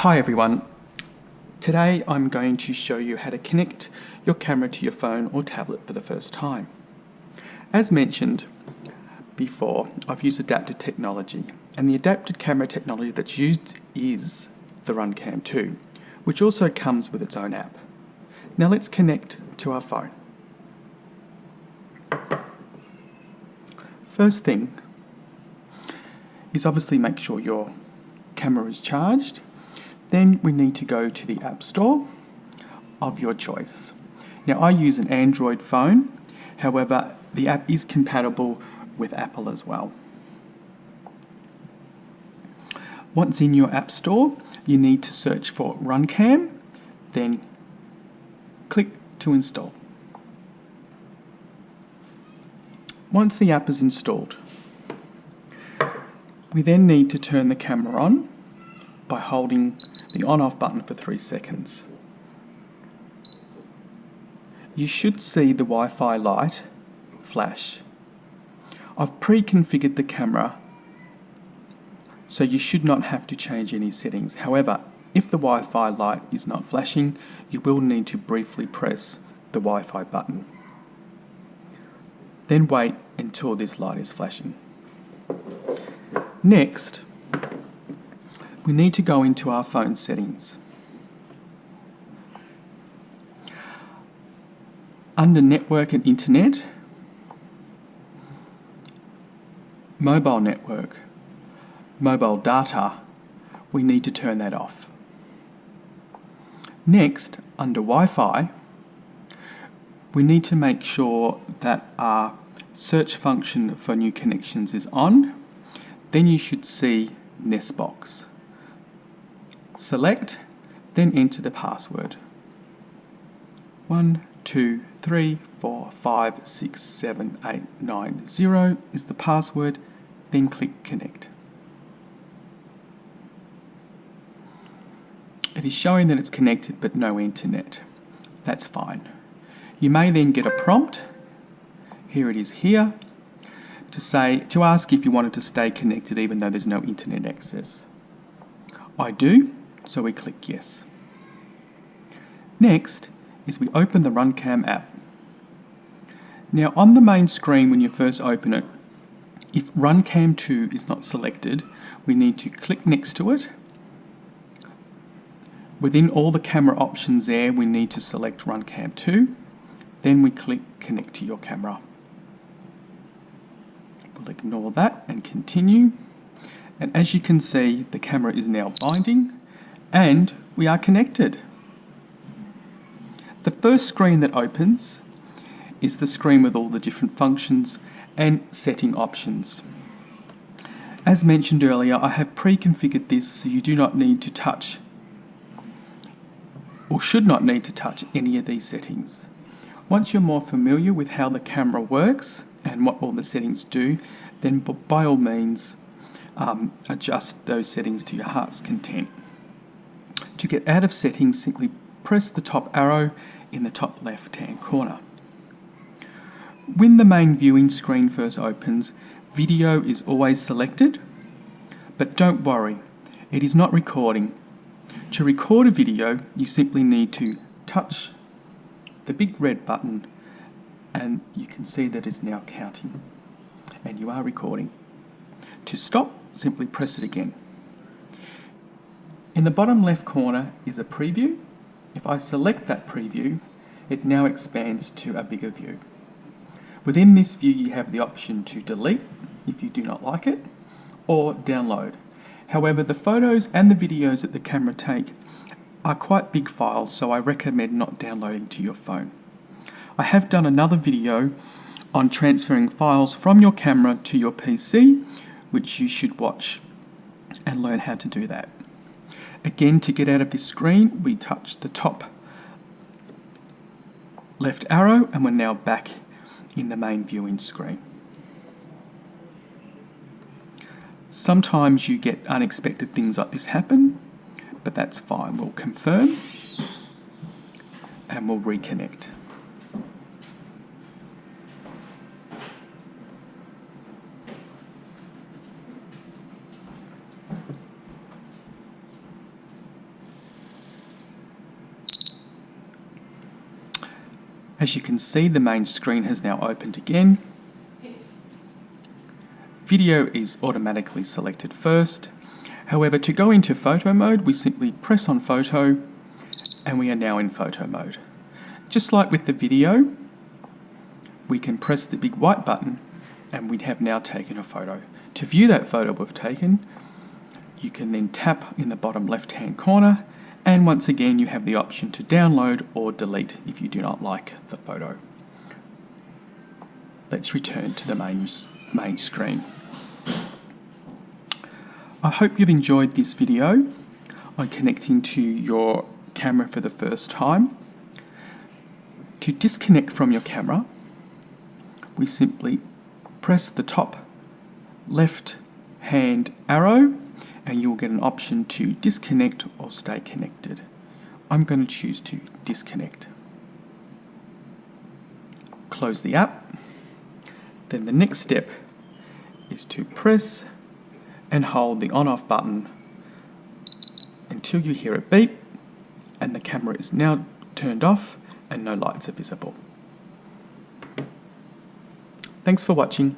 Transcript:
Hi everyone. Today I'm going to show you how to connect your camera to your phone or tablet for the first time. As mentioned before, I've used adapted technology, and the adapted camera technology that's used is the Runcam 2, which also comes with its own app. Now let's connect to our phone. First thing is obviously make sure your camera is charged. Then we need to go to the App Store of your choice. Now I use an Android phone, however the app is compatible with Apple as well. Once in your App Store, you need to search for Runcam, then click to install. Once the app is installed, we then need to turn the camera on by holding the on-off button for 3 seconds. You should see the Wi-Fi light flash. I've pre-configured the camera, so you should not have to change any settings. However, if the Wi-Fi light is not flashing, you will need to briefly press the Wi-Fi button. Then wait until this light is flashing. Next, we need to go into our phone settings. Under Network and Internet, Mobile Network, Mobile Data, we need to turn that off. Next, under Wi-Fi, we need to make sure that our search function for new connections is on. Then you should see Nest Box. Select, then enter the password. 1, 2, 3, 4, 5, 6, 7, 8, 9, 0 is the password, then click connect. It is showing that it's connected but no internet. That's fine. You may then get a prompt, here it is here, to ask if you wanted to stay connected even though there's no internet access. I do, so we click yes. Next is we open the Runcam app. Now on the main screen when you first open it, if Runcam 2 is not selected, we need to click next to it. Within all the camera options there, we need to select Runcam 2. Then we click connect to your camera. We'll ignore that and continue. And as you can see, the camera is now binding and we are connected. The first screen that opens is the screen with all the different functions and setting options. As mentioned earlier, I have pre-configured this so you do not need to touch or should not need to touch any of these settings. Once you're more familiar with how the camera works and what all the settings do, then by all means adjust those settings to your heart's content. To get out of settings, simply press the top arrow in the top left-hand corner. When the main viewing screen first opens, video is always selected, but don't worry, it is not recording. To record a video, you simply need to touch the big red button and you can see that it's now counting and you are recording. To stop, simply press it again. In the bottom left corner is a preview. If I select that preview, it now expands to a bigger view. Within this view you have the option to delete if you do not like it, or download. However, the photos and the videos that the camera take are quite big files, so I recommend not downloading to your phone. I have done another video on transferring files from your camera to your PC, which you should watch and learn how to do that. Again, to get out of this screen, we touch the top left arrow and we're now back in the main viewing screen. Sometimes you get unexpected things like this happen, but that's fine. We'll confirm and we'll reconnect. As you can see, the main screen has now opened again. Video is automatically selected first. However, to go into photo mode, we simply press on photo and we are now in photo mode. Just like with the video, we can press the big white button and we have now taken a photo. To view that photo we've taken, you can then tap in the bottom left-hand corner, and once again you have the option to download or delete if you do not like the photo. Let's return to the main screen. I hope you've enjoyed this video on connecting to your camera for the first time. To disconnect from your camera, we simply press the top left hand arrow and you'll get an option to disconnect or stay connected. I'm going to choose to disconnect. Close the app. Then the next step is to press and hold the on-off button until you hear it beep and the camera is now turned off and no lights are visible. Thanks for watching.